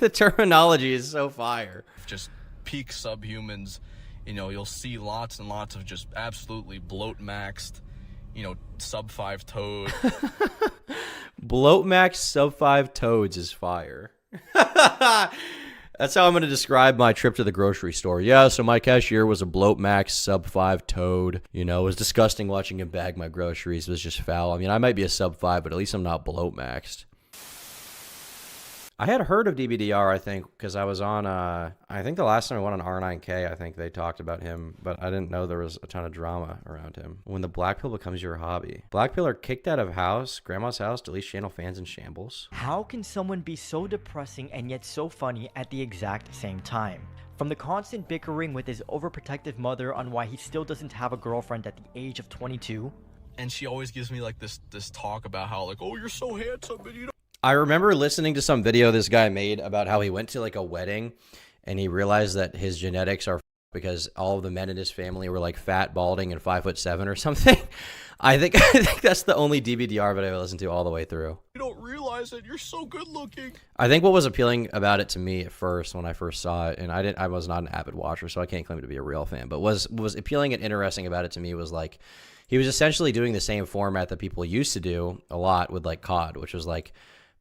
The terminology is so fire. Just peak subhumans, you know, you'll see lots and lots of just absolutely bloat-maxed, you know, sub 5 toad. Bloatmax sub 5 toads is fire. That's how I'm going to describe my trip to the grocery store. Yeah, so my cashier was a bloatmax sub 5 toad. You know, it was disgusting watching him bag my groceries. It was just foul. I mean, I might be a sub 5, but at least I'm not bloatmaxed. I had heard of DBDR, I think, because I was on, I think the last time I went on R9K, I think they talked about him, but I didn't know there was a ton of drama around him. When the blackpill becomes your hobby. Blackpill are kicked out of house, grandma's house, deletes channel, fans in shambles. How can someone be so depressing and yet so funny at the exact same time? From the constant bickering with his overprotective mother on why he still doesn't have a girlfriend at the age of 22. And she always gives me like this talk about how like, oh, you're so handsome and you don't. I remember listening to some video this guy made about how he went to like a wedding and he realized that his genetics are because all of the men in his family were like fat, balding, and 5'7" or something. I think that's the only DBDR video I listened to all the way through. You don't realize it. You're so good looking. I think what was appealing about it to me at first when I first saw it, and I was not an avid watcher, so I can't claim to be a real fan, but was appealing and interesting about it to me was like he was essentially doing the same format that people used to do a lot with like COD, which was like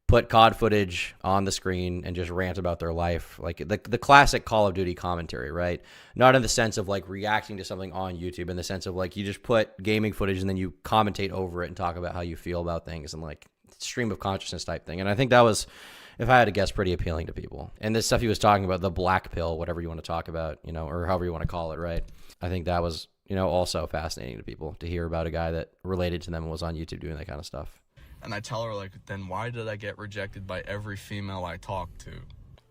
put COD footage on the screen and just rant about their life. Like the classic Call of Duty commentary, right? Not in the sense of like reacting to something on YouTube, in the sense of like you just put gaming footage and then you commentate over it and talk about how you feel about things and like stream of consciousness type thing. And I think that was, if I had to guess, pretty appealing to people. And this stuff he was talking about, the black pill, whatever you want to talk about, you know, or however you want to call it, right? I think that was, you know, also fascinating to people to hear about a guy that related to them and was on YouTube doing that kind of stuff. And I tell her, like, then why did I get rejected by every female I talked to?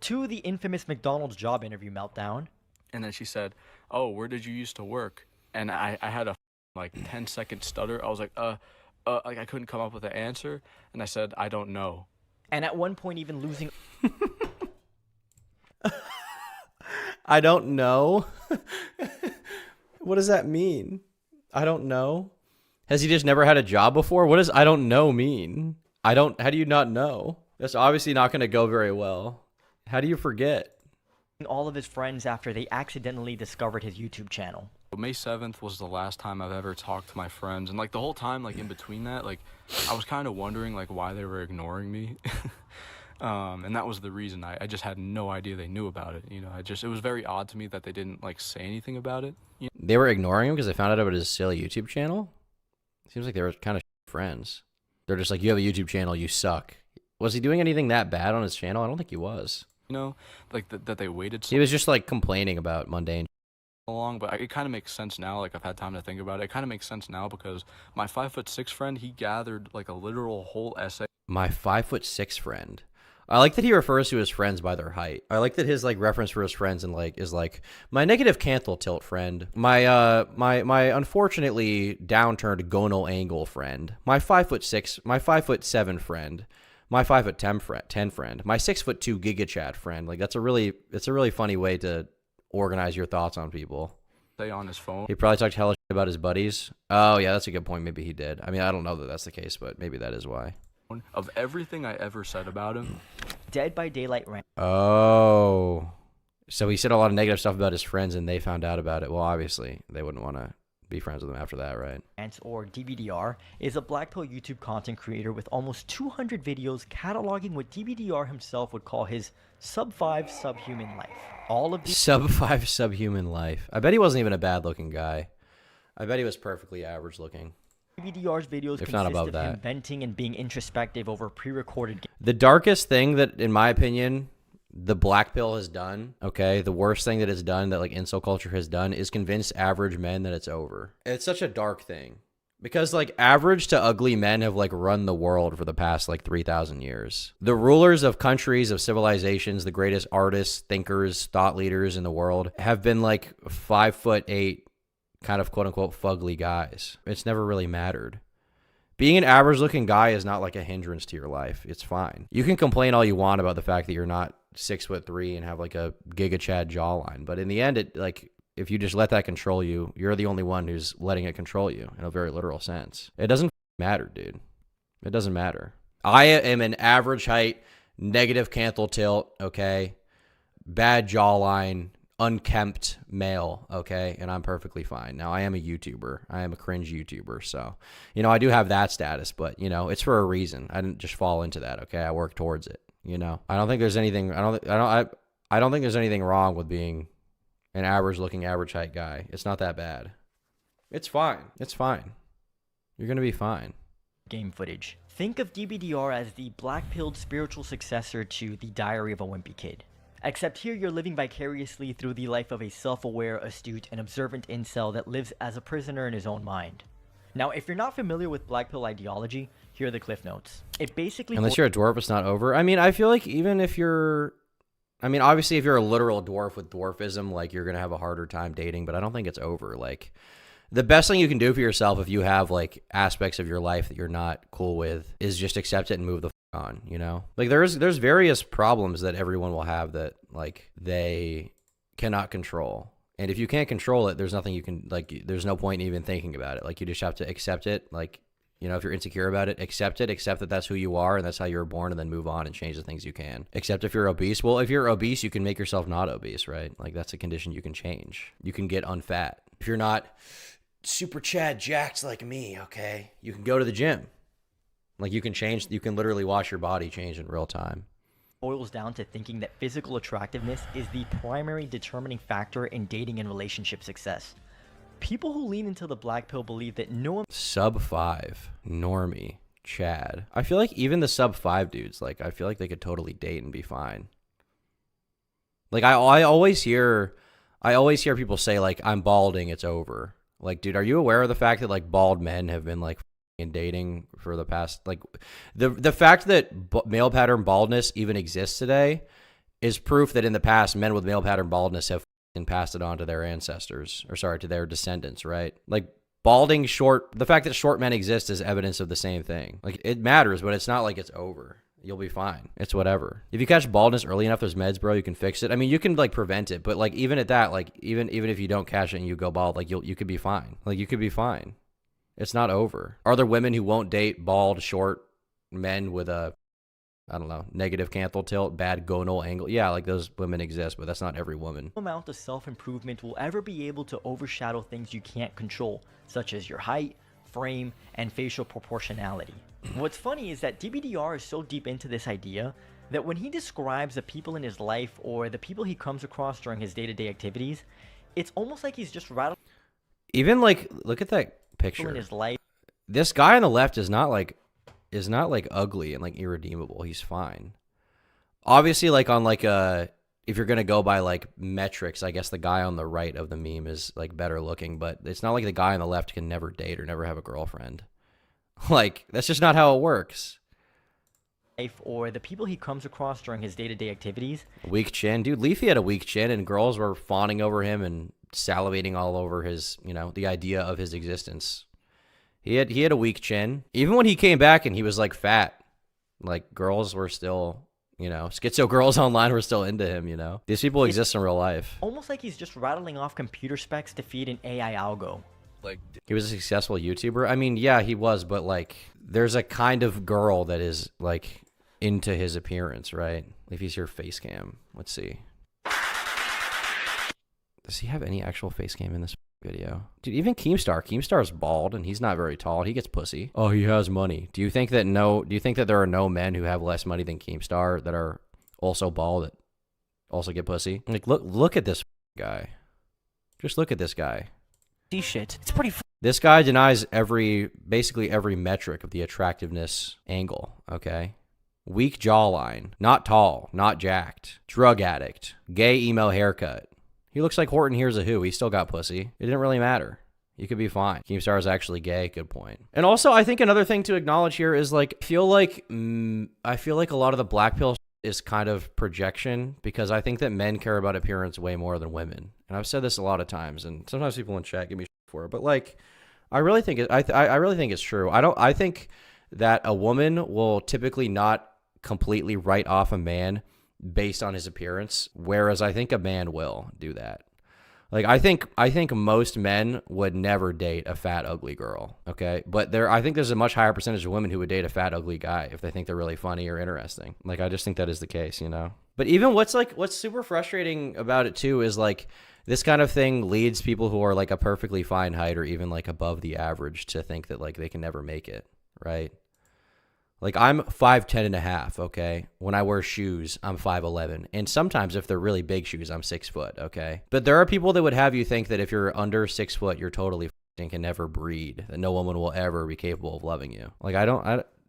To the infamous McDonald's job interview meltdown. And then she said, oh, where did you used to work? And I had a like 10-second stutter. I was like, like I couldn't come up with an answer. And I said, I don't know. And at one point even losing... I don't know. What does that mean? I don't know. Has he just never had a job before? What does I don't know mean? How do you not know? That's obviously not going to go very well. How do you forget? all of his friends after they accidentally discovered his YouTube channel. May 7th was the last time I've ever talked to my friends, and like the whole time, like in between that, like I was kind of wondering like why they were ignoring me. And that was the reason. I just had no idea they knew about it. You know, it was very odd to me that they didn't like say anything about it. You know? They were ignoring him because they found out about his silly YouTube channel? Seems like they were kind of friends. They're just like, you have a YouTube channel, you suck. Was he doing anything that bad on his channel? I don't think he was. You know, like that they waited so He was just like complaining about mundane long, but it kind of makes sense now. Like I've had time to think about it. It kind of makes sense now because my 5'6" friend, he gathered like a literal whole essay. My 5'6" friend. I like that he refers to his friends by their height. I like that his like reference for his friends and like is like my negative canthal tilt friend, my my unfortunately downturned gonal angle friend, my 5'6", my 5'7" friend, my 5'10" friend, my 6'2" gigachat friend. Like it's a really funny way to organize your thoughts on people. Say on his phone. He probably talked hella shit about his buddies. Oh yeah, that's a good point. Maybe he did. I mean, I don't know that that's the case, but maybe that is why. Of everything I ever said about him. Dead by Daylight rant. Oh. So he said a lot of negative stuff about his friends and they found out about it. Well, obviously, they wouldn't want to be friends with him after that, right? Or DBDR is a blackpill YouTube content creator with almost 200 videos cataloging what DBDR himself would call his sub-5 subhuman life. All of these sub-5 subhuman life. I bet he wasn't even a bad-looking guy. I bet he was perfectly average-looking. DBDR's videos if not consist above of that. him venting and being introspective over pre-recorded games. The darkest thing that, in my opinion, the black pill has done, okay, the worst thing that it's done, that like incel culture has done, is convince average men that it's over. It's such a dark thing. Because like average to ugly men have like run the world for the past like 3,000 years. The rulers of countries, of civilizations, the greatest artists, thinkers, thought leaders in the world have been like 5'8", kind of quote unquote fugly guys. It's never really mattered. Being an average looking guy is not like a hindrance to your life. It's fine. You can complain all you want about the fact that you're not 6'3" and have like a Giga Chad jawline, but in the end, it like if you just let that control you, you're the only one who's letting it control you in a very literal sense. It doesn't matter, dude. It doesn't matter. I am an average height, negative canthal tilt, okay, bad jawline, unkempt male, okay, and I'm perfectly fine. Now, I am a YouTuber. I am a cringe YouTuber, so, you know, I do have that status, but, you know, it's for a reason. I didn't just fall into that, okay? I work towards it, you know? I don't think there's anything, I don't think there's anything wrong with being an average-looking, average-height guy. It's not that bad. It's fine. It's fine. You're going to be fine. Game footage. Think of DBDR as the black-pilled spiritual successor to The Diary of a Wimpy Kid. Except here you're living vicariously through the life of a self-aware, astute, and observant incel that lives as a prisoner in his own mind. Now, if you're not familiar with black pill ideology, here are the cliff notes. It basically... Unless you're a dwarf, it's not over. I mean, I feel like even if you're... I mean, obviously, if you're a literal dwarf with dwarfism, like, you're going to have a harder time dating, but I don't think it's over. Like, the best thing you can do for yourself if you have, like, aspects of your life that you're not cool with is just accept it and move the on, you know? Like, there's various problems that everyone will have that, like, they cannot control. And if you can't control it, there's nothing you can, like, there's no point in even thinking about it. Like, you just have to accept it. Like, you know, if you're insecure about it, accept it. Accept that that's who you are and that's how you were born, and then move on and change the things you can. Except if you're obese. Well, if you're obese, you can make yourself not obese, right? Like, that's a condition you can change. You can get unfat. If you're not super Chad jacked like me, okay, you can go to the gym. Like, you can change, you can literally watch your body change in real time. Boils down to thinking that physical attractiveness is the primary determining factor in dating and relationship success. People who lean into the black pill believe that no... Sub 5, normie, Chad. I feel like even the sub 5 dudes, like, I feel like they could totally date and be fine. Like, I always hear people say, like, I'm balding, it's over. Like, dude, are you aware of the fact that, like, bald men have been, like, in dating for the past, like, the fact that male pattern baldness even exists today is proof that in the past, men with male pattern baldness have passed it on to their ancestors, or sorry, to their descendants, right? Like, balding short, the fact that short men exist is evidence of the same thing. Like, it matters, but it's not like it's over. You'll be fine. It's whatever. If you catch baldness early enough, there's meds, bro. You can fix it. I mean, you can, like, prevent it, but, like, even at that, like, even if you don't catch it and you go bald, like, you could be fine. Like, you could be fine. It's not over. Are there women who won't date bald, short men with a, I don't know, negative canthal tilt, bad gonal angle? Yeah, like, those women exist, but that's not every woman. No amount of self-improvement will ever be able to overshadow things you can't control, such as your height, frame, and facial proportionality. What's funny is that DBDR is so deep into this idea that when he describes the people in his life or the people he comes across during his day-to-day activities, it's almost like he's just rattling... Even, like, look at that picture. In his life. This guy on the left is not like ugly and, like, irredeemable. He's fine. Obviously, like, on, like, if you're gonna go by, like, metrics, I guess the guy on the right of the meme is, like, better looking, but it's not like the guy on the left can never date or never have a girlfriend. Like, that's just not how it works. Or the people he comes across during his day-to-day activities. Weak chin. Dude, Leafy had a weak chin and girls were fawning over him and salivating all over his, you know, the idea of his existence. He had a weak chin. Even when he came back and he was, like, fat, like, girls were still, you know, schizo girls online were still into him, you know. These people exist in real life. Almost like he's just rattling off computer specs to feed an AI algo. Like, he was a successful YouTuber. I mean, yeah, he was, but, like, there's a kind of girl that is, like, into his appearance, right? If he's your face cam, let's see. Does he have any actual face cam in this video? Dude, even Keemstar's bald and he's not very tall. He gets pussy. Oh, he has money. Do you think that there are no men who have less money than Keemstar that are also bald that also get pussy? Like, look at this guy. Just look at this guy. Shit. It's pretty This guy denies basically every metric of the attractiveness angle, okay? Weak jawline, not tall, not jacked, drug addict, gay emo haircut. He looks like Horton Hears a Who. He still got pussy. It didn't really matter. You could be fine. Keemstar is actually gay. Good point. And also, I think another thing to acknowledge here is, like, I feel like a lot of the black pill is kind of projection, because I think that men care about appearance way more than women. And I've said this a lot of times, and sometimes people in chat give me shit for it, but, like, I really think I really think it's true. I think that a woman will typically not completely write off a man based on his appearance, whereas I think a man will do that. Like I think most men would never date a fat ugly girl, okay? But I think there's a much higher percentage of women who would date a fat ugly guy if they think they're really funny or interesting. Like I just think that is the case, you know. But even what's super frustrating about it too is like this kind of thing leads people who are like a perfectly fine height or even like above the average to think that like they can never make it, right? Like I'm 5'10" and a half, okay? When I wear shoes, I'm 5'11". And sometimes if they're really big shoes, I'm 6 foot, okay? But there are people that would have you think that if you're under 6 foot, you're totally and can never breed, that no woman will ever be capable of loving you. Like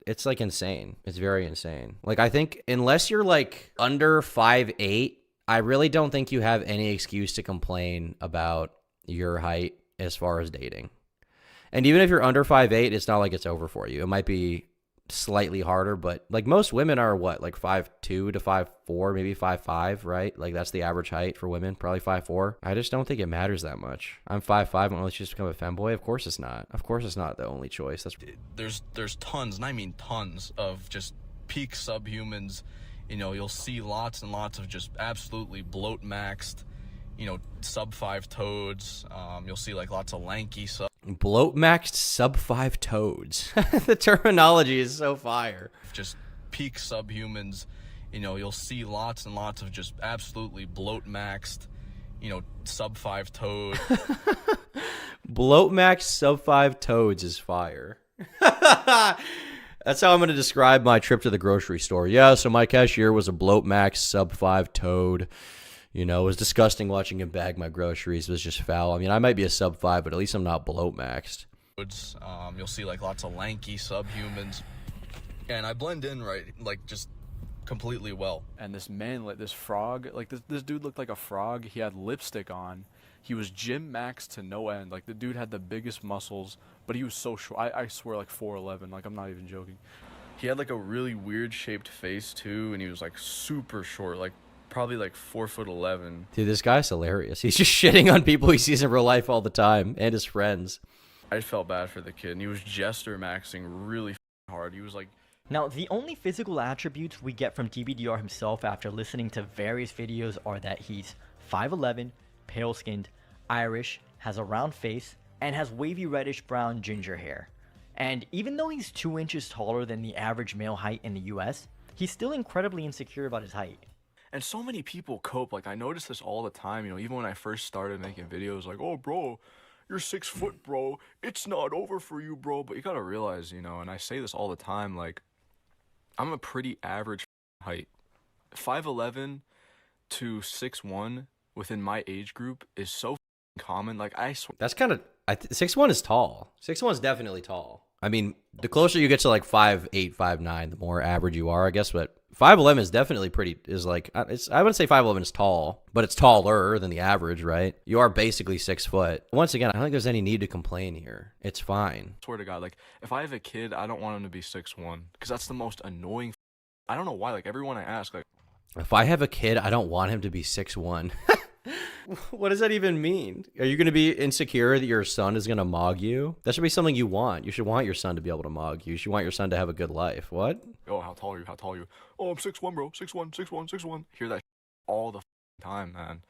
it's like insane. It's very insane. Like I think unless you're like under 5'8", I really don't think you have any excuse to complain about your height as far as dating. And even if you're under 5'8", it's not like it's over for you. It might be slightly harder, but like most women are what, like 5'2" to 5'4", maybe 5'5", right? Like that's the average height for women, probably 5'4". I just don't think it matters that much. I'm 5'5", and let's just become a femboy. Of course it's not. Of course it's not the only choice. There's tons, and I mean tons, of just peak subhumans. You know, you'll see lots and lots of just absolutely bloat maxed, you know, sub 5 toads. You'll see like lots of lanky bloat maxed sub 5 toads. The terminology is so fire. Just peak subhumans. You know, you'll see lots and lots of just absolutely bloat maxed, you know, sub 5 toads. Bloat maxed sub 5 toads is fire. That's how I'm going to describe my trip to the grocery store. Yeah, so my cashier was a bloat max sub 5 toad. You know, it was disgusting watching him bag my groceries. It was just foul. I mean, I might be a sub 5, but at least I'm not bloat maxed. You'll see like lots of lanky subhumans. And I blend in right, like just completely well. And this man, like this frog, like this dude looked like a frog. He had lipstick on. He was gym maxed to no end. Like the dude had the biggest muscles, but he was so short. I swear like 4'11". Like I'm not even joking. He had like a really weird shaped face too, and he was like super short, like probably like 4'11". Dude, this guy's hilarious. He's just shitting on people he sees in real life all the time and his friends. I felt bad for the kid, and he was jester maxing really hard. He was like... Now, the only physical attributes we get from DBDR himself after listening to various videos are that he's 5'11", pale-skinned, Irish, has a round face, and has wavy reddish-brown ginger hair. And even though he's 2 inches taller than the average male height in the US, he's still incredibly insecure about his height. And so many people cope. Like, I notice this all the time, you know, even when I first started making videos, like, oh, bro, you're 6 foot, bro. It's not over for you, bro. But you gotta realize, you know, and I say this all the time, like, I'm a pretty average height. 5'11" to 6'1" within my age group is so common. Like, I swear. That's kind of... 6'1" is tall. 6'1" is definitely tall. I mean, the closer you get to like 5'8", 5'9", the more average you are, I guess. But 5'11" is definitely pretty, is like, I wouldn't say 5'11" is tall, but it's taller than the average, right? You are basically 6 foot. Once again, I don't think there's any need to complain here. It's fine. I swear to God, like, if I have a kid, I don't want him to be 6'1", because that's the most annoying. I don't know why, like, everyone I ask, like, if I have a kid, I don't want him to be 6'1". What does that even mean? Are you going to be insecure that your son is going to mog you? That should be something you want. You should want your son to be able to mog you. You should want your son to have a good life. What? Oh, how tall are you? How tall are you? Oh, I'm 6'1", bro. 6'1", 6'1", 6'1". Hear that all the time, man.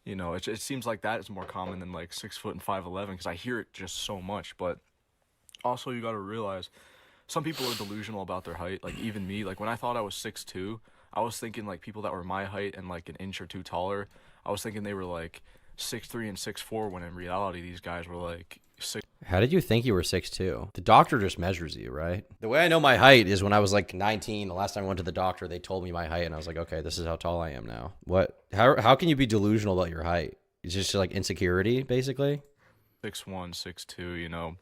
You know, it seems like that is more common than like 6 foot and 5'11", because I hear it just so much. But also, you got to realize some people are delusional about their height. Like, even me, like, when I thought I was 6'2", I was thinking like people that were my height and like an inch or two taller, I was thinking they were like 6'3" and 6'4", when in reality these guys were like 6. How did you think you were 6'2"? The doctor just measures you, right? The way I know my height is when I was like 19. The last time I went to the doctor, they told me my height, and I was like, okay, this is how tall I am now. What? How can you be delusional about your height? It's just like insecurity, basically. 6'1", 6'2", you know.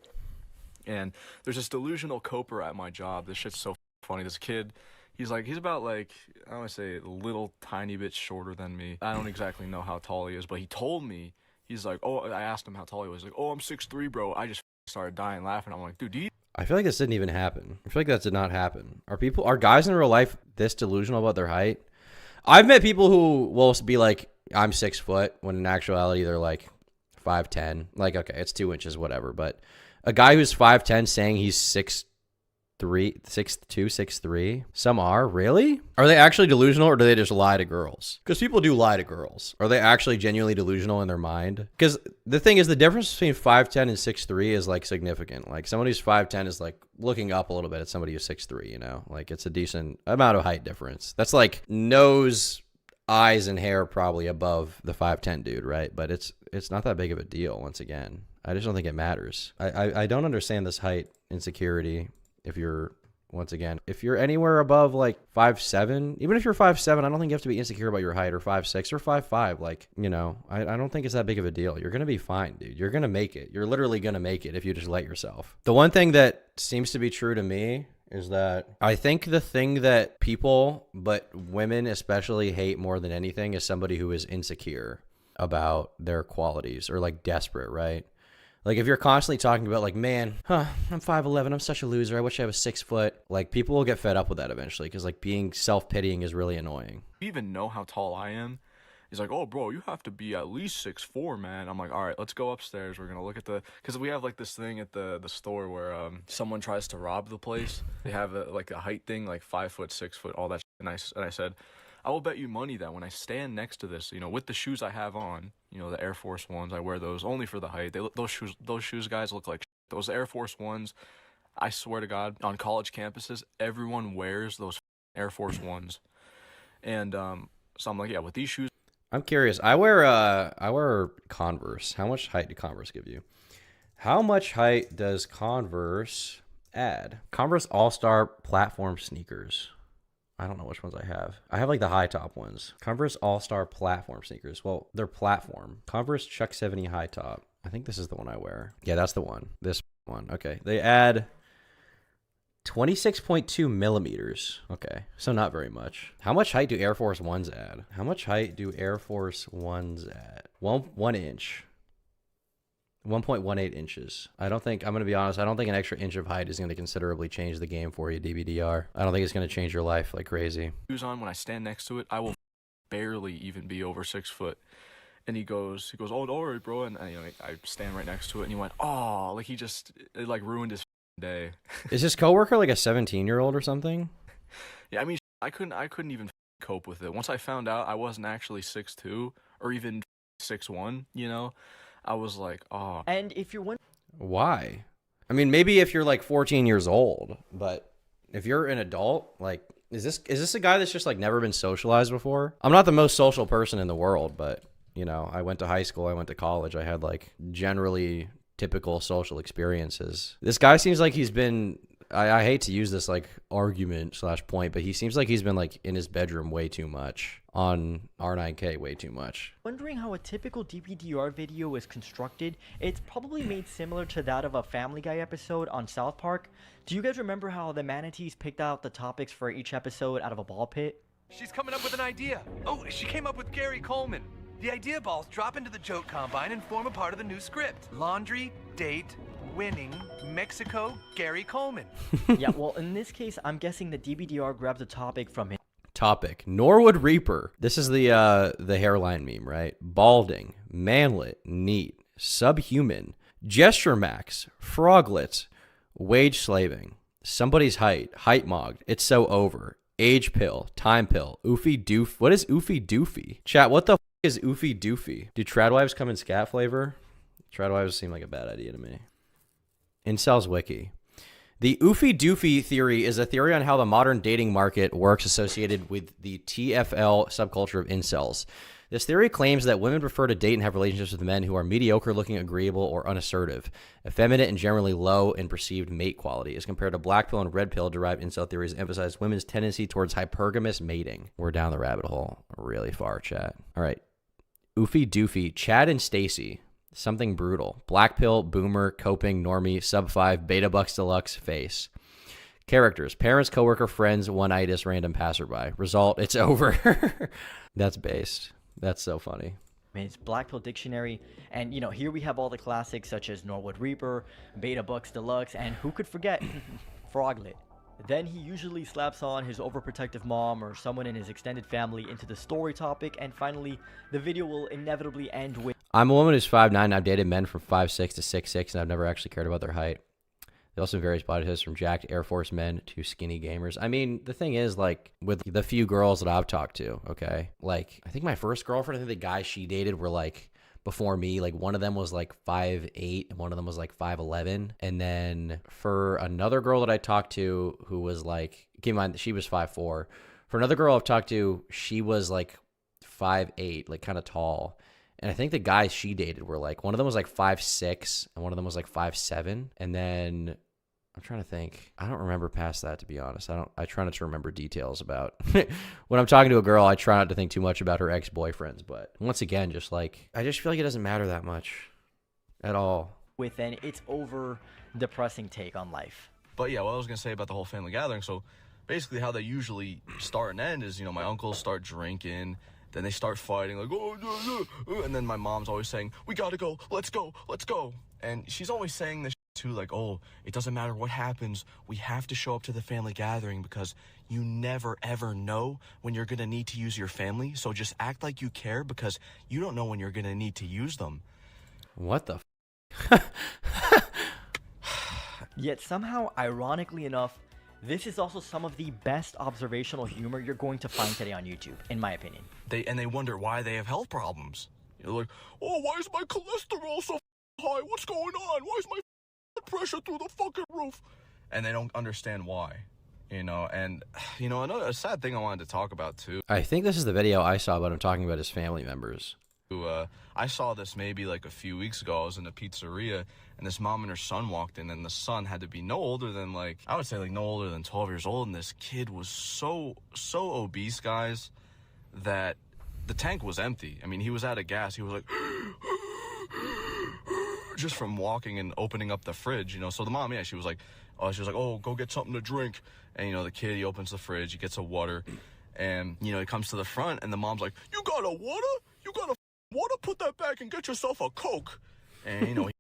And there's this delusional coper at my job. This shit's so funny. This kid, he's about like, I want to say a little tiny bit shorter than me. I don't exactly know how tall he is, but he told me, he's like, oh, I asked him how tall he was. He's like, oh, I'm 6'3", bro. I just started dying laughing. I'm like, dude, do you? I feel like this didn't even happen. I feel like that did not happen. Are guys in real life this delusional about their height? I've met people who will be like, I'm 6 foot, when in actuality they're like 5'10". Like, okay, it's 2 inches, whatever. But a guy who's 5'10" saying he's 6'2", 6'3", 6'2", 6'3"? Some are? Really? Are they actually delusional, or do they just lie to girls? Because people do lie to girls. Are they actually genuinely delusional in their mind? Because the thing is, the difference between 5'10" and 6'3" is like significant. Like someone who's 5'10" is like looking up a little bit at somebody who's 6'3", you know? Like it's a decent amount of height difference. That's like nose, eyes, and hair probably above the 5'10" dude, right? But it's not that big of a deal, once again. I just don't think it matters. I don't understand this height insecurity. If you're, once again, if you're anywhere above like 5'7", even if you're 5'7", I don't think you have to be insecure about your height, or 5'6", or 5'5". Like, you know, I don't think it's that big of a deal. You're going to be fine, dude. You're going to make it. You're literally going to make it if you just let yourself. The one thing that seems to be true to me is that I think the thing that people, but women especially, hate more than anything is somebody who is insecure about their qualities, or like desperate, right? Like if you're constantly talking about like, man, I'm 5'11", I'm such a loser, I wish I was 6 foot. Like people will get fed up with that eventually, because like being self-pitying is really annoying. You even know how tall I am? He's like, oh, bro, you have to be at least 6'4", man. I'm like, all right, let's go upstairs. We're going to look at because we have like this thing at the store where someone tries to rob the place. They have like a height thing, like 5 foot, 6 foot, all that shit. And I said, I will bet you money that when I stand next to this, you know, with the shoes I have on, you know, the Air Force Ones, I wear those only for the height. Those shoes, guys, look like shit. Those Air Force Ones, I swear to God, on college campuses, everyone wears those Air Force Ones. And so I'm like, yeah, with these shoes. I'm curious. I wear Converse. How much height do Converse give you? How much height does Converse add? Converse All-Star Platform Sneakers. I don't know which ones I have. I have like the high top ones. Converse All-Star Platform Sneakers. Well, they're platform. Converse Chuck 70 high top. I think this is the one I wear. Yeah, that's the one. This one. Okay. They add 26.2 millimeters. Okay. So not very much. How much height do Air Force Ones add? How much height do Air Force Ones add? 1 inch. 1.18 inches. I'm going to be honest, I don't think an extra inch of height is going to considerably change the game for you, DBDR. I don't think it's going to change your life like crazy. Shoes on, when I stand next to it, I will barely even be over 6 foot. And he goes, oh, all right, bro. And you know, I stand right next to it, and he went, oh, like it like ruined his day. Is his coworker like a 17-year-old or something? Yeah, I mean, I couldn't even cope with it. Once I found out I wasn't actually 6'2", or even 6'1", you know, I was like, oh. And if you're wondering, why? I mean, maybe if you're like 14 years old, but if you're an adult, like, is this a guy that's just like never been socialized before? I'm not the most social person in the world, but you know, I went to high school, I went to college, I had like generally typical social experiences. This guy seems like he's been, I hate to use this like argument / point, but he seems like he's been like in his bedroom way too much, on R9K way too much. wondering how a typical DBDR video is constructed, it's probably made similar to that of a Family Guy episode on South Park. Do you guys remember how the manatees picked out the topics for each episode out of a ball pit? She's coming up with an idea. Oh, she came up with Gary Coleman. The idea balls drop into the joke combine and form a part of the new script. Laundry, date, winning, Mexico, Gary Coleman. Yeah, well, in this case, I'm guessing the DBDR grabbed a topic from him. Topic: Norwood Reaper. This is the hairline meme, right? Balding, manlet, neat, subhuman, gesture max, froglet, wage slaving, somebody's height mogged, it's so over, age pill, time pill, oofy doof. What is oofy doofy? Chat, what the f is oofy doofy? Do tradwives come in scat flavor? Tradwives seem like a bad idea to me. Incels Wiki. The oofy doofy theory is a theory on how the modern dating market works associated with the TFL subculture of incels. This theory claims that women prefer to date and have relationships with men who are mediocre looking, agreeable, or unassertive, effeminate, and generally low in perceived mate quality, as compared to blackpill and redpill derived incel theories that emphasize women's tendency towards hypergamous mating. We're down the rabbit hole really far, chat. All right. Oofy doofy, Chad and Stacy. Something brutal. Blackpill, boomer, coping, normie, sub 5, beta bucks deluxe, face. Characters: parents, coworker, friends, one-itis, random passerby. Result: it's over. That's based. That's so funny. It's Blackpill Dictionary, and you know, here we have all the classics such as Norwood Reaper, Beta Bucks Deluxe, and who could forget Froglet. Then he usually slaps on his overprotective mom or someone in his extended family into the story topic, and finally, the video will inevitably end with, I'm a woman who's 5'9". I've dated men from 5'6" to 6'6", and I've never actually cared about their height. He also varies body types from jacked Air Force men to skinny gamers. I mean, the thing is, like, with the few girls that I've talked to, okay, like, I think my first girlfriend, I think the guys she dated were, like, before me, like, one of them was, like, 5'8", and one of them was, like, 5'11". And then for another girl that I talked to who was, like, keep in mind, she was 5'4". For another girl I've talked to, she was, like, 5'8", like, kind of tall. And I think the guys she dated were, like, one of them was, like, 5'6", and one of them was, like, 5'7". And then I'm trying to think. I don't remember past that, to be honest. I try not to remember details about when I'm talking to a girl. I try not to think too much about her ex-boyfriends. But once again, just like, I just feel like it doesn't matter that much at all. With an it's over depressing take on life. But yeah, what I was gonna say about the whole family gathering. So basically, how they usually start and end is, you know, my uncles start drinking, then they start fighting, like, oh, and then my mom's always saying, we gotta go, let's go, let's go. And she's always saying this too, like, oh, it doesn't matter what happens, we have to show up to the family gathering because you never ever know when you're gonna need to use your family, so just act like you care because you don't know when you're gonna need to use them. What the Yet somehow, ironically enough, this is also some of the best observational humor you're going to find today on YouTube, in my opinion. They wonder why they have health problems. You're like, oh, why is my cholesterol so high? What's going on? Why is my blood pressure through the fucking roof? And they don't understand why, you know. And, you know, another sad thing I wanted to talk about too. I think this is the video I saw about him talking about his family members. I saw this maybe like a few weeks ago. I was in a pizzeria and this mom and her son walked in, and the son had to be no older than, like, I would say like no older than 12 years old. And this kid was so obese, guys, that the tank was empty. I mean, he was out of gas. He was like, just from walking and opening up the fridge, you know. So the mom, yeah, she was like, oh, go get something to drink. And, you know, the kid, he opens the fridge, he gets a water, and, you know, he comes to the front, and the mom's like, you got a water? You got a water? Put that back and get yourself a Coke. And, you know, he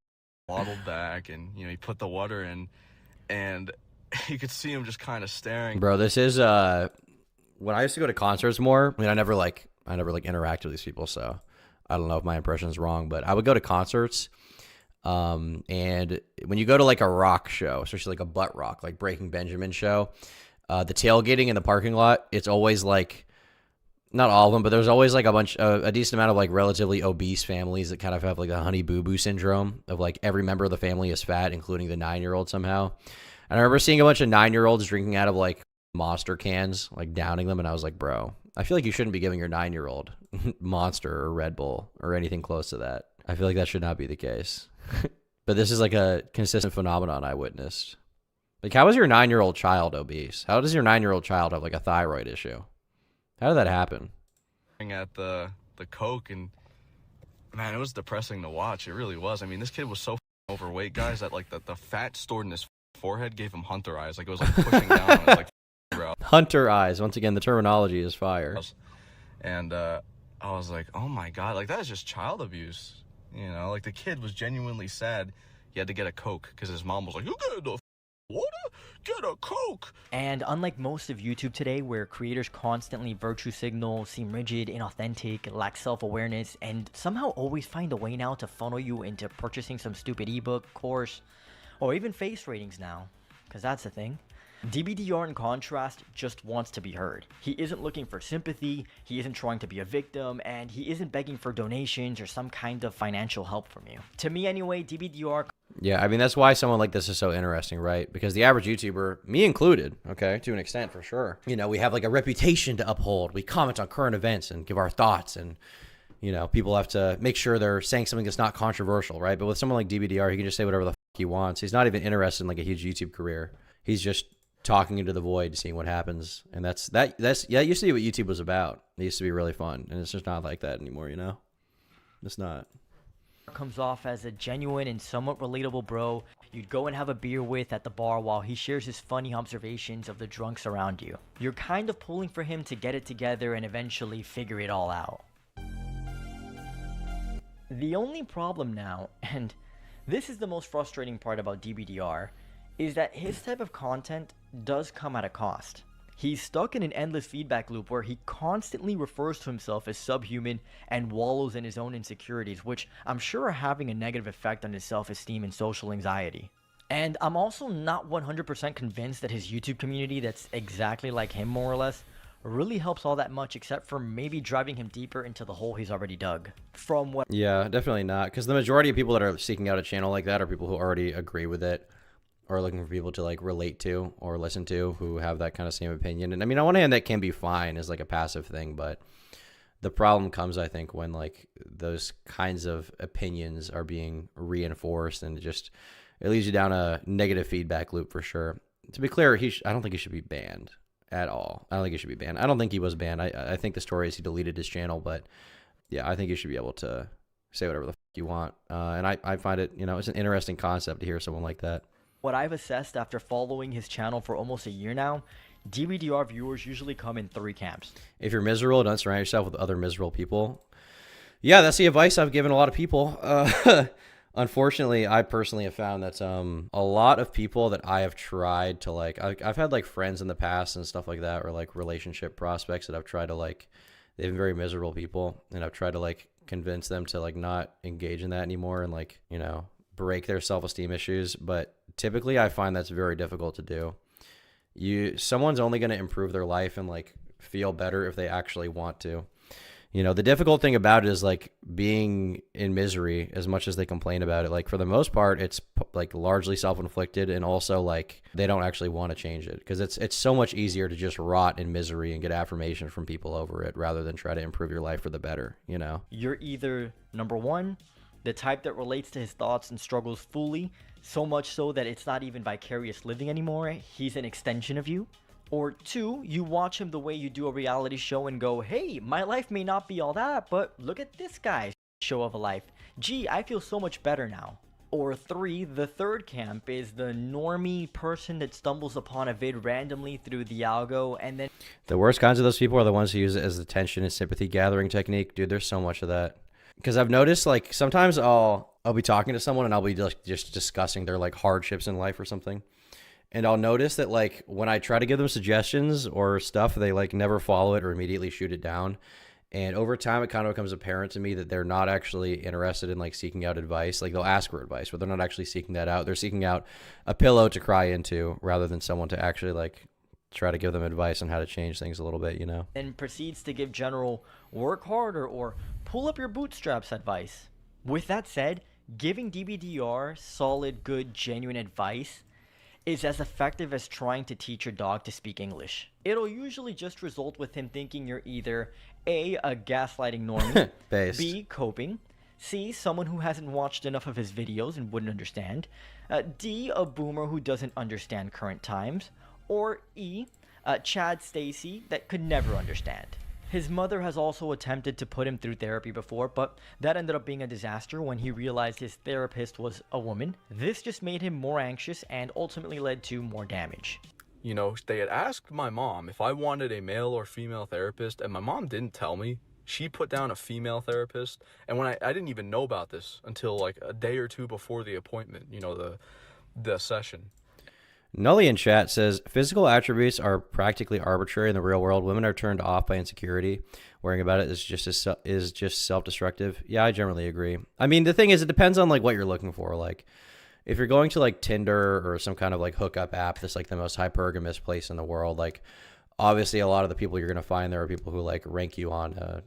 waddled back, and, you know, he put the water in, and you could see him just kind of staring. Bro, this is when I used to go to concerts more. I mean, I never interact with these people, so I don't know if my impression is wrong, but I would go to concerts, and when you go to like a rock show, especially like a butt rock, like Breaking Benjamin show, the tailgating in the parking lot, it's always like, not all of them, but there's always like a decent amount of like relatively obese families that kind of have like the honey boo boo syndrome of like every member of the family is fat, including the 9-year-old somehow. And I remember seeing a bunch of 9-year-olds drinking out of like Monster cans, like downing them, and I was like, bro, I feel like you shouldn't be giving your 9-year-old Monster or Red Bull or anything close to that. I feel like that should not be the case. But this is like a consistent phenomenon I witnessed. Like, how is your 9-year-old child obese? How does your 9-year-old child have like a thyroid issue? How did that happen? At the Coke, and man, it was depressing to watch. It really was. I mean, this kid was so overweight, guys, that like the fat stored in his forehead gave him hunter eyes. Like, it was like pushing down on his like bro. Hunter eyes. Once again, the terminology is fire. And I was like, oh my god, like that is just child abuse. You know, like the kid was genuinely sad. He had to get a Coke because his mom was like, you get the water? Get a Coke. And unlike most of YouTube today, where creators constantly virtue signal, seem rigid, inauthentic, lack self-awareness, and somehow always find a way now to funnel you into purchasing some stupid ebook, course, or even face ratings now, because that's the thing. DBDR, in contrast, just wants to be heard. He isn't looking for sympathy, he isn't trying to be a victim, and he isn't begging for donations or some kind of financial help from you. To me anyway, DBDR... Yeah, I mean, that's why someone like this is so interesting, right? Because the average YouTuber, me included, okay, to an extent, for sure. You know, we have like a reputation to uphold. We comment on current events and give our thoughts, and, you know, people have to make sure they're saying something that's not controversial, right? But with someone like DBDR, he can just say whatever the he wants. He's not even interested in like a huge YouTube career. He's just talking into the void, seeing what happens. And that used to be what YouTube was about. It used to be really fun, and it's just not like that anymore, you know? It's not. Comes off as a genuine and somewhat relatable bro you'd go and have a beer with at the bar while he shares his funny observations of the drunks around you. You're kind of pulling for him to get it together and eventually figure it all out. The only problem now, and this is the most frustrating part about DBDR, is that his type of content does come at a cost. He's stuck in an endless feedback loop where he constantly refers to himself as subhuman and wallows in his own insecurities, which I'm sure are having a negative effect on his self-esteem and social anxiety. And I'm also not 100% convinced that his YouTube community, that's exactly like him more or less, really helps all that much, except for maybe driving him deeper into the hole he's already dug. From what Yeah, definitely not. Because the majority of people that are seeking out a channel like that are people who already agree with it or looking for people to like relate to or listen to who have that kind of same opinion. And I mean, on one hand, that can be fine as like a passive thing, but the problem comes, I think, when like those kinds of opinions are being reinforced, and it leads you down a negative feedback loop for sure. To be clear, I don't think he should be banned at all. I don't think he should be banned. I don't think he was banned. I think the story is he deleted his channel, but yeah, I think you should be able to say whatever the fuck you want. And I find it, it's an interesting concept to hear someone like that. what I've assessed after following his channel for almost a year now, DBDR viewers usually come in 3 camps. If you're miserable, don't surround yourself with other miserable people. Yeah, that's the advice I've given a lot of people. Unfortunately, I personally have found that a lot of people that I have tried to like, I've had like friends in the past and stuff like that, or like relationship prospects that I've tried to like, they've been very miserable people, and I've tried to like convince them to like not engage in that anymore and like, break their self-esteem issues. But typically I find that's very difficult to do. Someone's only going to improve their life and like feel better if they actually want to. The difficult thing about it is like being in misery, as much as they complain about it, like for the most part, it's like largely self-inflicted, and also like they don't actually want to change it, because it's so much easier to just rot in misery and get affirmation from people over it rather than try to improve your life for the better, You're either, number 1, the type that relates to his thoughts and struggles fully, so much so that it's not even vicarious living anymore, he's an extension of you. Or 2, you watch him the way you do a reality show and go, hey, my life may not be all that, but look at this guy's show of a life. Gee, I feel so much better now. Or 3, the third camp is the normie person that stumbles upon a vid randomly through the algo, and then the worst kinds of those people are the ones who use it as attention and sympathy gathering technique. Dude, there's so much of that. Because I've noticed, like, sometimes I'll be talking to someone and I'll be just discussing their like hardships in life or something. And I'll notice that like when I try to give them suggestions or stuff, they like never follow it or immediately shoot it down. And over time, it kind of becomes apparent to me that they're not actually interested in like seeking out advice. Like they'll ask for advice, but they're not actually seeking that out. They're seeking out a pillow to cry into rather than someone to actually like try to give them advice on how to change things a little bit, and proceeds to give general work harder or pull up your bootstraps advice. With that said, giving DBDR solid, good, genuine advice is as effective as trying to teach your dog to speak English. It'll usually just result with him thinking you're either A, a gaslighting normie, Based. B, coping, C, someone who hasn't watched enough of his videos and wouldn't understand, D, a boomer who doesn't understand current times, or E, Chad Stacy that could never understand. His mother has also attempted to put him through therapy before, but that ended up being a disaster when he realized his therapist was a woman. This just made him more anxious and ultimately led to more damage. They had asked my mom if I wanted a male or female therapist, and my mom didn't tell me. She put down a female therapist, and when I didn't even know about this until like a day or 2 before the appointment, the session. Nully in chat says, physical attributes are practically arbitrary in the real world. Women are turned off by insecurity. Worrying about it is just self-destructive. Yeah, I generally agree. I mean, the thing is, it depends on like what you're looking for. Like, if you're going to like Tinder or some kind of like hookup app that's like the most hypergamous place in the world, like obviously a lot of the people you're going to find there are people who like rank you on a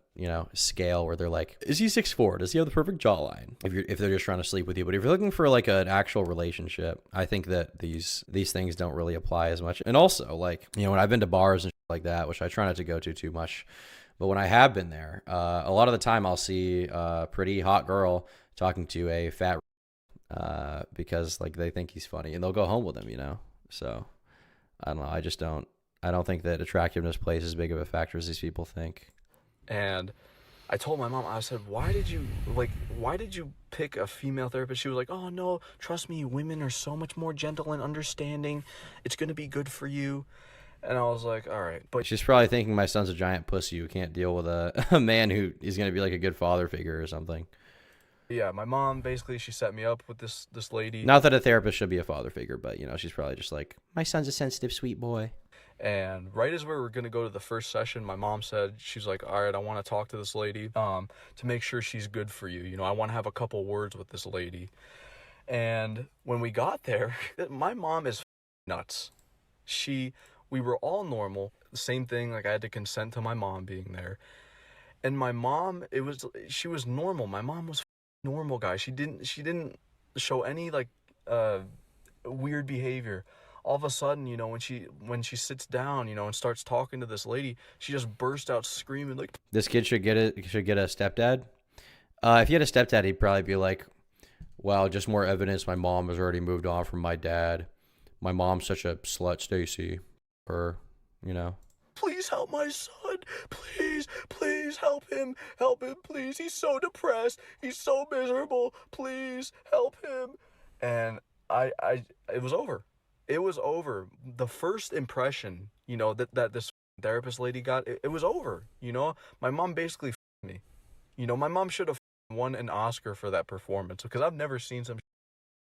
scale where they're like, is he 6'4"? Does he have the perfect jawline? If they're just trying to sleep with you. But if you're looking for like an actual relationship, I think that these things don't really apply as much. And also like, when I've been to bars and like that, which I try not to go to too much, but when I have been there, a lot of the time I'll see a pretty hot girl talking to a fat because like they think he's funny and they'll go home with him, So I don't know. I don't think that attractiveness plays as big of a factor as these people think. And I told my mom, I said, why did you pick a female therapist? She was like, oh no, trust me, women are so much more gentle and understanding. It's going to be good for you. And I was like, all right. But she's probably thinking my son's a giant pussy who can't deal with a man who is going to be like a good father figure or something. Yeah, my mom, basically, she set me up with this lady. Not that a therapist should be a father figure, but, she's probably just like, my son's a sensitive, sweet boy. And right as we were going to go to the first session, my mom said, she's like, all right, I want to talk to this lady to make sure she's good for you. I want to have a couple words with this lady. And when we got there, my mom is nuts. We were all normal. Same thing, like I had to consent to my mom being there. And my mom, she was normal. My mom was normal, guys. She didn't show any like weird behavior. All of a sudden, you know, when she sits down, you know, and starts talking to this lady, she just burst out screaming like, This kid should get a stepdad. If he had a stepdad, he'd probably be like, wow, just more evidence my mom has already moved on from my dad. My mom's such a slut, Stacy. Or, you know. please help my son. Please help him, please. He's so depressed. He's so miserable. Please help him. And it was over. It was over. The first impression, you know, that this therapist lady got, it was over. You know, my mom basically me. You know, my mom should have won an Oscar for that performance, because I've never seen some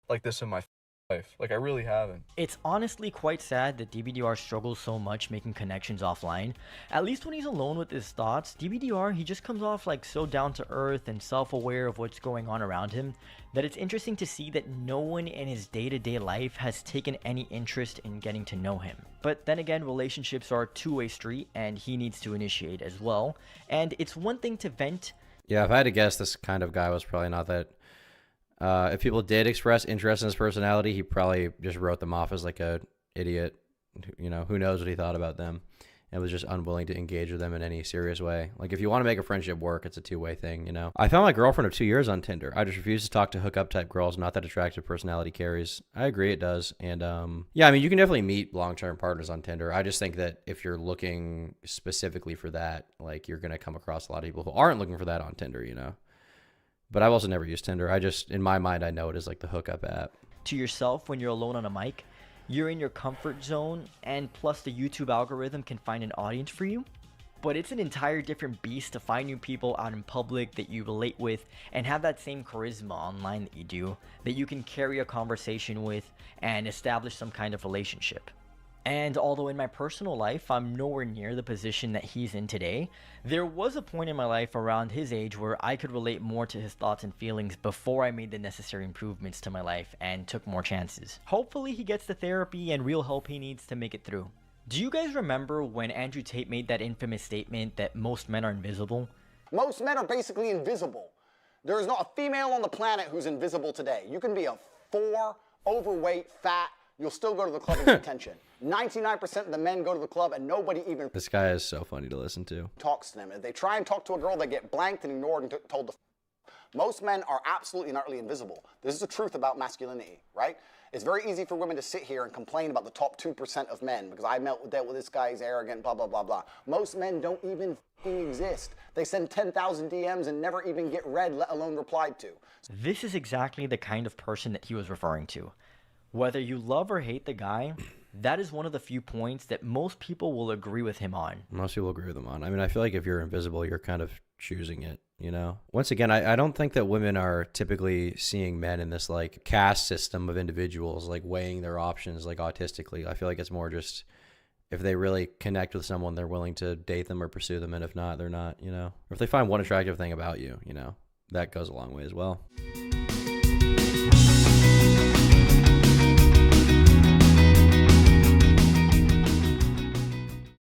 like this in my life. Like, I really haven't. It's honestly quite sad that DBDR struggles so much making connections offline. At least when he's alone with his thoughts, DBDR, he just comes off like so down to earth and self-aware of what's going on around him that it's interesting to see that no one in his day-to-day life has taken any interest in getting to know him. But then again, relationships are a two-way street and he needs to initiate as well. And it's one thing to vent. Yeah, if I had to guess, this kind of guy was probably not that. If people did express interest in his personality, he probably just wrote them off as like a idiot. You know, who knows what he thought about them, and was just unwilling to engage with them in any serious way. Like, if you want to make a friendship work, it's a two-way thing, you know? I found my girlfriend of 2 years on Tinder. I just refuse to talk to hookup type girls. Not that attractive personality carries. I agree, it does. And yeah, I mean, you can definitely meet long-term partners on Tinder. I just think that if you're looking specifically for that, like, you're going to come across a lot of people who aren't looking for that on Tinder, you know? But I've also never used Tinder. I just, in my mind, I know it as like the hookup app. To yourself when you're alone on a mic, you're in your comfort zone, and plus the YouTube algorithm can find an audience for you. But it's an entire different beast to find new people out in public that you relate with and have that same charisma online that you do, that you can carry a conversation with and establish some kind of relationship. And although in my personal life, I'm nowhere near the position that he's in today, there was a point in my life around his age where I could relate more to his thoughts and feelings before I made the necessary improvements to my life and took more chances. Hopefully he gets the therapy and real help he needs to make it through. Do you guys remember when Andrew Tate made that infamous statement that most men are invisible? Most men are basically invisible. There is not a female on the planet who's invisible today. You can be a 4, overweight, fat, you'll still go to the club and get attention. 99% of the men go to the club and nobody even This guy is so funny to listen to. talks to them. If they try and talk to a girl, they get blanked and ignored and told to Most men are absolutely and utterly invisible. This is the truth about masculinity, right? It's very easy for women to sit here and complain about the top 2% of men because I dealt with this guy, he's arrogant, blah, blah, blah, blah. Most men don't even exist. They send 10,000 DMs and never even get read, let alone replied to. This is exactly the kind of person that he was referring to. Whether you love or hate the guy, that is one of the few points that most people will agree with him on. Most people agree with him on. I mean, I feel like if you're invisible, you're kind of choosing it, you know? Once again, I don't think that women are typically seeing men in this, like, caste system of individuals, like, weighing their options, like, autistically. I feel like it's more just, if they really connect with someone, they're willing to date them or pursue them, and if not, they're not, you know? Or if they find one attractive thing about you, you know? That goes a long way as well.